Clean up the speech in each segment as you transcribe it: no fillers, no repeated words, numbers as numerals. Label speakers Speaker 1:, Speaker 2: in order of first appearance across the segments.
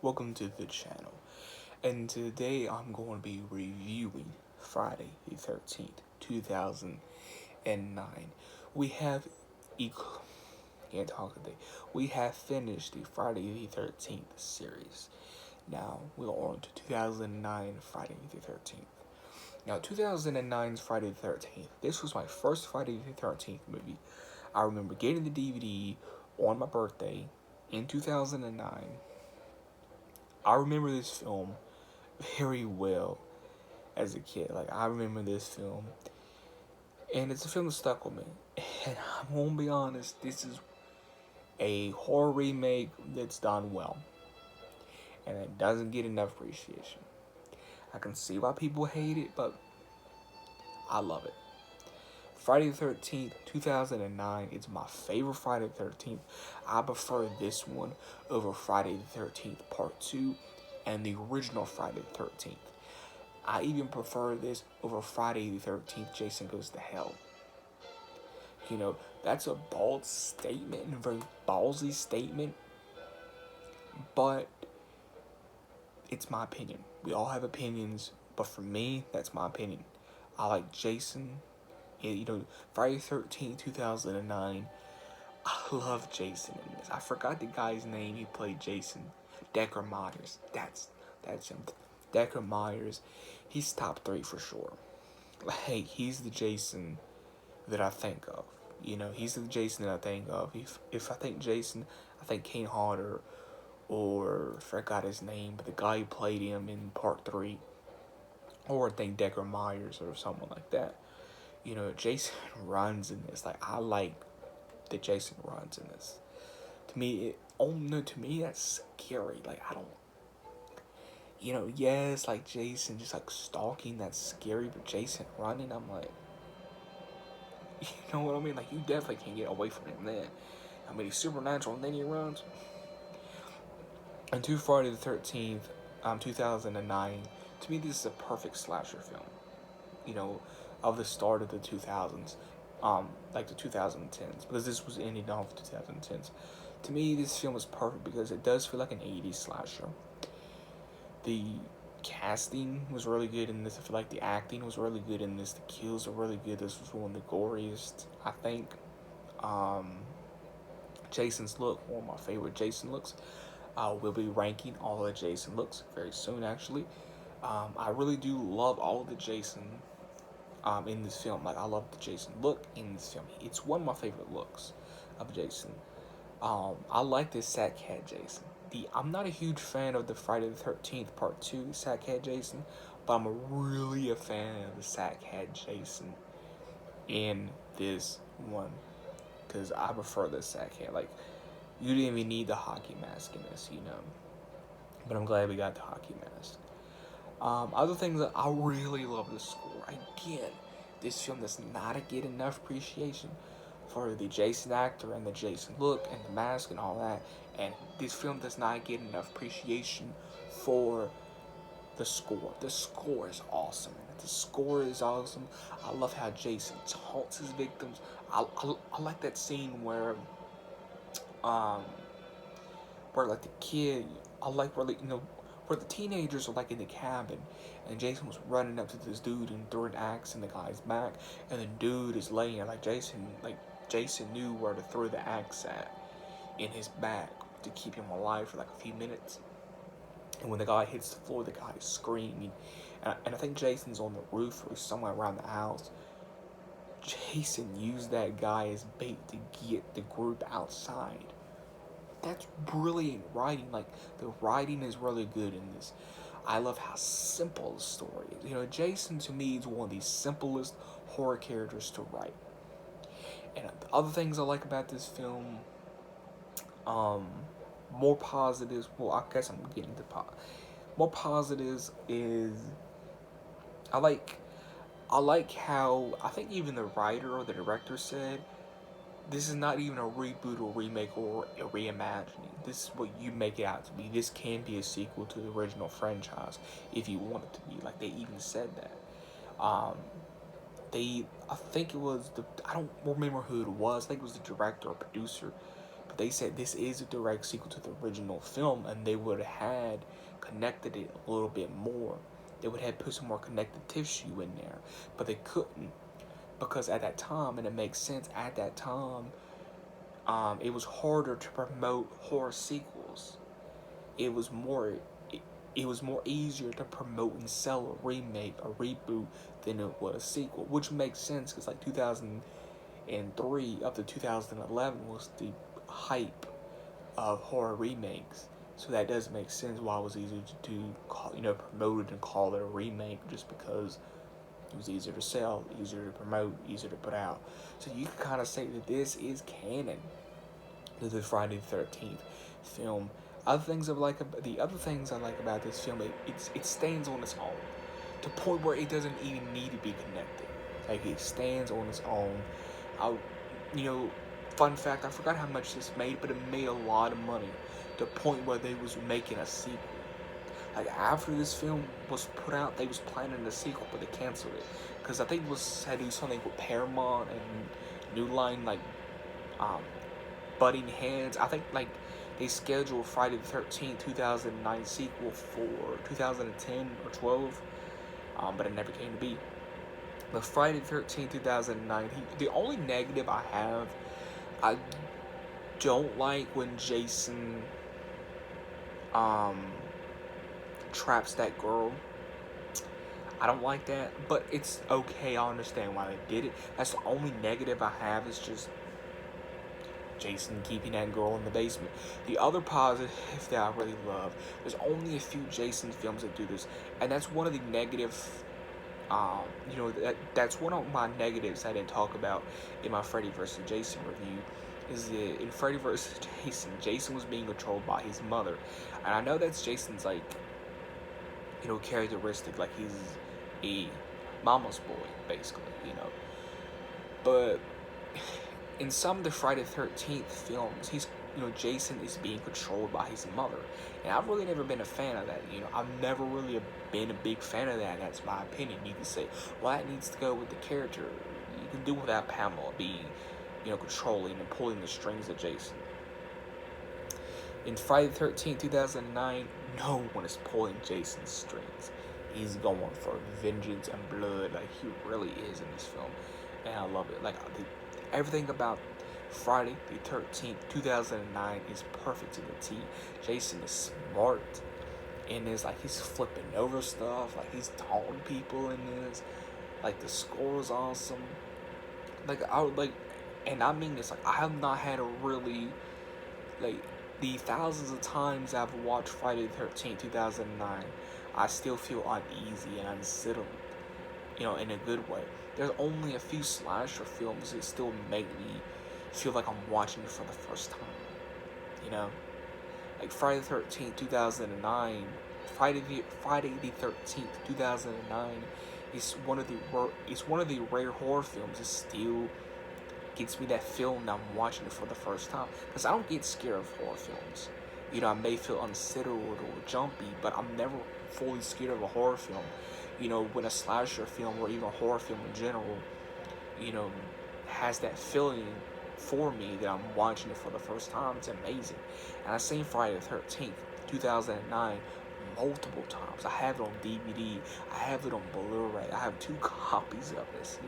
Speaker 1: welcome to the channel. And today I'm going to be reviewing Friday the 13th, 2009. We have, can't talk today, we have finished the Friday the 13th series. Now we're on to 2009 Friday the 13th. Now 2009's Friday the 13th, this was my first Friday the 13th movie. I remember getting the DVD on my birthday in 2009. I remember this film very well as a kid. Like, I remember this film, and it's a film that stuck with me. And I'm gonna be honest, this is a horror remake that's done well, and it doesn't get enough appreciation. I can see why people hate it, but I love it. Friday the 13th, 2009 is my favorite Friday the 13th. I prefer this one over Friday the 13th Part 2 and the original Friday the 13th. I even prefer this over Friday the 13th Jason Goes to Hell. You know, that's a bold statement and a very ballsy statement, but it's my opinion. We all have opinions, but for me, that's my opinion. I like Jason. You know, Friday the 13th, 2009. I love Jason in this. I forgot the guy's name. He played Jason. Decker Myers. That's him. Decker Myers. He's top 3 for sure. Hey, he's the Jason that I think of. You know, he's the Jason that I think of. If I think Jason, I think Kane Hodder, or I forgot his name, but the guy who played him in Part 3, or I think Decker Myers or someone like that. You know, Jason runs in this. Like, I like that Jason runs in this. To me, to me that's scary. Like, I don't, yes, like Jason just like stalking, that's scary, but Jason running, I'm like, you know what I mean? Like, you definitely can't get away from him then. I mean, he's supernatural and then he runs. And to Friday the 13th, 2009, to me, this is a perfect slasher film. You know, of the start of the 2000s, like the 2010s, because this was ending off the 2010s. To me, this film is perfect because it does feel like an 80s slasher. The casting was really good in this. I feel like the acting was really good in this. The kills were really good. This was one of the goriest, I think. Jason's look, one of my favorite Jason looks. We'll be ranking all the Jason looks very soon, actually. I really do love all the Jason in this film. Like, I love the Jason look in this film. It's one of my favorite looks of Jason. I like this Sat Cat Jason. I'm not a huge fan of the Friday the 13th Part 2 Sat Cat Jason, but I'm really a fan of the Sat Cat Jason in this one, because I prefer the Sat Cat. Like, you didn't even need the hockey mask in this, but I'm glad we got the hockey mask. Other things that I really love the score. Again, this film does not get enough appreciation for the Jason actor and the Jason look and the mask and all that. And this film does not get enough appreciation for the score. The score is awesome. The score is awesome. I love how Jason taunts his victims. I like that scene um, where like the kid, I like where where the teenagers are like in the cabin, and Jason was running up to this dude and throwing an axe in the guy's back, and the dude is laying there like Jason knew where to throw the axe at in his back to keep him alive for like a few minutes. And when the guy hits the floor, the guy is screaming, and I think Jason's on the roof or somewhere around the house. Jason used that guy as bait to get the group outside. That's brilliant writing. Like, the writing is really good in this. I love how simple the story is. You know, Jason to me is one of the simplest horror characters to write. And the other things I like about this film, more positives. Well, I guess I'm getting to more positives is I like how I think even the writer or the director said this is not even a reboot or remake or a reimagining. This is what you make it out to be. This can be a sequel to the original franchise if you want it to be. Like, they even said that. I think it was I don't remember who it was. I think it was the director or producer, but they said this is a direct sequel to the original film, and they would have had connected it a little bit more. They would have put some more connective tissue in there, but they couldn't, because at that time, and it makes sense, at that time, it was harder to promote horror sequels. It was more it was more easier to promote and sell a remake, a reboot, than it was a sequel, which makes sense because like 2003 up to 2011 was the hype of horror remakes. So that does make sense why it was easier to do, promote it and call it a remake, just because it was easier to sell, easier to promote, easier to put out. So you can kind of say that this is canon to the Friday the 13th film. The other things I like about this film, it stands on its own, to the point where it doesn't even need to be connected. Like, it stands on its own. I, you know, fun fact, I forgot how much this made, but it made a lot of money, to the point where they was making a sequel. Like, after this film was put out, they was planning a sequel, but they canceled it, because I think it was had to do something with Paramount and New Line, like, butting heads. I think, like, they scheduled Friday the 13th, 2009 sequel for 2010 or 12, but it never came to be. But Friday the 13th, 2009, the only negative I don't like when Jason traps that girl. I don't like that, but it's okay. I understand why they did it. That's the only negative I have, is just Jason keeping that girl in the basement. The other positive that I really love, there's only a few Jason films that do this, and that's one of the negative, that's one of my negatives I didn't talk about in my Freddy vs. Jason review, is that in Freddy vs. Jason was being controlled by his mother, and I know that's Jason's, like, characteristic, like, he's a mama's boy, basically, but in some of the Friday the 13th films, Jason is being controlled by his mother. And I've really never been a fan of that. I've never really been a big fan of that. That's my opinion. You can say, well, that needs to go with the character. You can do without Pamela being, controlling and pulling the strings of Jason. In Friday the 13th, 2009, no one is pulling Jason's strings. He's going for vengeance and blood, like he really is in this film. And I love it. Like, everything about Friday the 13th, 2009 is perfect to the T. Jason is smart in this. Like, he's flipping over stuff. Like, he's taunting people in this. Like, the score is awesome. And I mean this, like, I have not had a really, like, the thousands of times I've watched Friday the 13th, 2009, I still feel uneasy and unsettled, in a good way. There's only a few slasher films that still make me feel like I'm watching it for the first time, Like Friday the 13th, 2009, Friday the 13th, 2009 is one of the rare horror films that still gets me that feeling that I'm watching it for the first time. Because I don't get scared of horror films. I may feel unsettled or jumpy, but I'm never fully scared of a horror film. When a slasher film or even a horror film in general, has that feeling for me that I'm watching it for the first time, it's amazing. And I've seen Friday the 13th, 2009 multiple times. I have it on DVD. I have it on Blu-ray. I have 2 copies of this,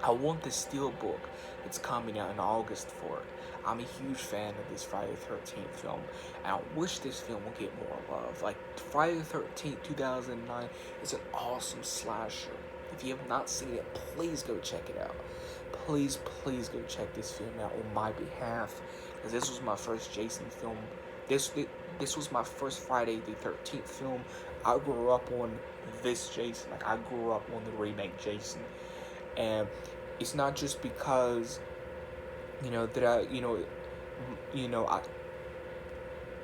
Speaker 1: I want the Steelbook that's coming out in August for it. I'm a huge fan of this Friday the 13th film, and I wish this film would get more love. Like, Friday the 13th, 2009 is an awesome slasher. If you have not seen it, please go check it out. Please go check this film out on my behalf, because this was my first Jason film. This was my first Friday the 13th film. I grew up on this Jason. Like, I grew up on the remake Jason. And it's not just because, that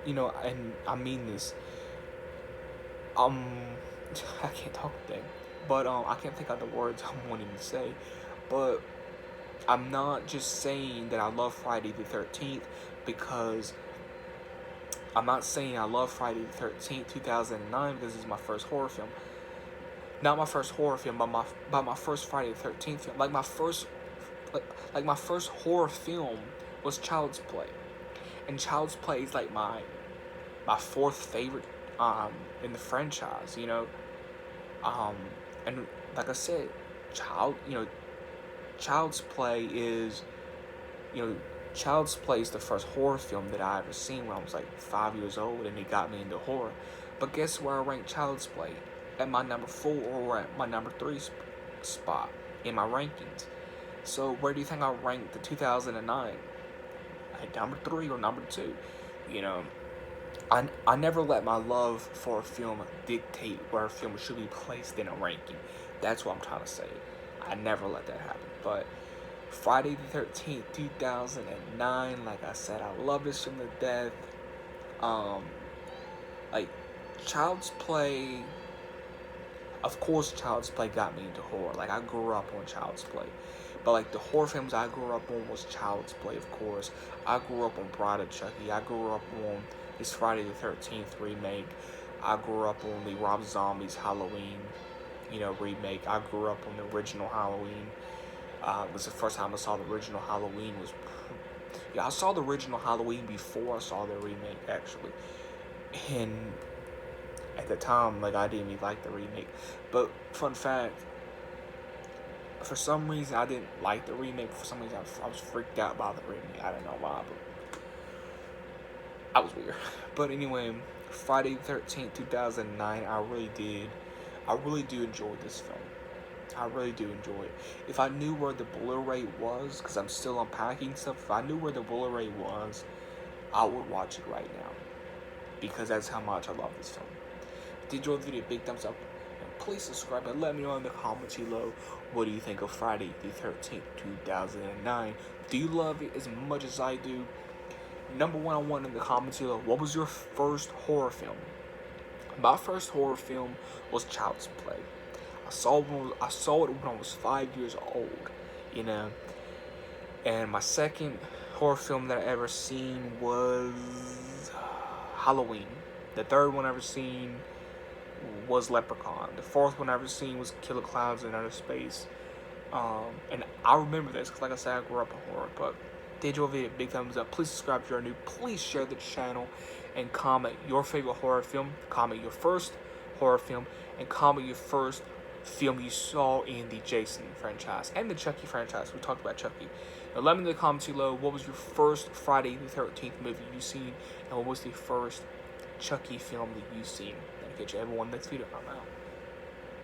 Speaker 1: and I mean this, I can't talk today, but, I can't think of the words I'm wanting to say, but I'm not just saying that I love Friday the 13th, because I'm not saying I love Friday the 13th, 2009, because this is my first horror film. Not my first horror film, but my first Friday the 13th film. My first horror film was Child's Play. And Child's Play is like my fourth favorite in the franchise, you know. And like I said, Child's Play is, you know, Child's Play is the first horror film that I ever seen when I was like 5 years old, and it got me into horror. But guess where I ranked Child's Play? At my number 4 or at my number 3 spot in my rankings. So where do you think I ranked the 2009? At number 3 or number 2? You know, I never let my love for a film dictate where a film should be placed in a ranking. That's what I'm trying to say. I never let that happen. But Friday the 13th, 2009, like I said, I love this film to death. Like, Child's Play, of course Child's Play got me into horror. Like, I grew up on Child's Play. But, like, the horror films I grew up on was Child's Play, of course. I grew up on Bride of Chucky. I grew up on this Friday the 13th remake. I grew up on the Rob Zombie's Halloween, you know, remake. I grew up on the original Halloween. It was the first time I saw the original Halloween. I saw the original Halloween before I saw the remake, actually. And at the time, like, I didn't even like the remake. But, fun fact, for some reason, I didn't like the remake. For some reason, I was freaked out by the remake. I don't know why, but I was weird. But anyway, Friday the 13th, 2009, I really do enjoy this film. I really do enjoy it. If I knew where the Blu-ray was, because I'm still unpacking stuff, if I knew where the Blu-ray was, I would watch it right now. Because that's how much I love this film. If you enjoyed the video, big thumbs up. And please subscribe and let me know in the comments below, what do you think of Friday the 13th, 2009? Do you love it as much as I do? Number 1 on 1 in the comments below, what was your first horror film? My first horror film was Child's Play. I saw it when I was 5 years old, you know. And my second horror film that I ever seen was Halloween. The third one I ever seen was Leprechaun. The fourth one I ever seen was Killer Clowns in Outer Space. And I remember this because, like I said, I grew up in horror. But did you enjoy the video? Big thumbs up. Please subscribe if you're new. Please share the channel and comment your favorite horror film. Comment your first horror film and comment your first film you saw in the Jason franchise and the Chucky franchise. We talked about Chucky. Now let me know in the comments below, what was your first Friday the 13th movie you seen, and what was the first Chucky film that you seen. That'll get you everyone next video. I'm out.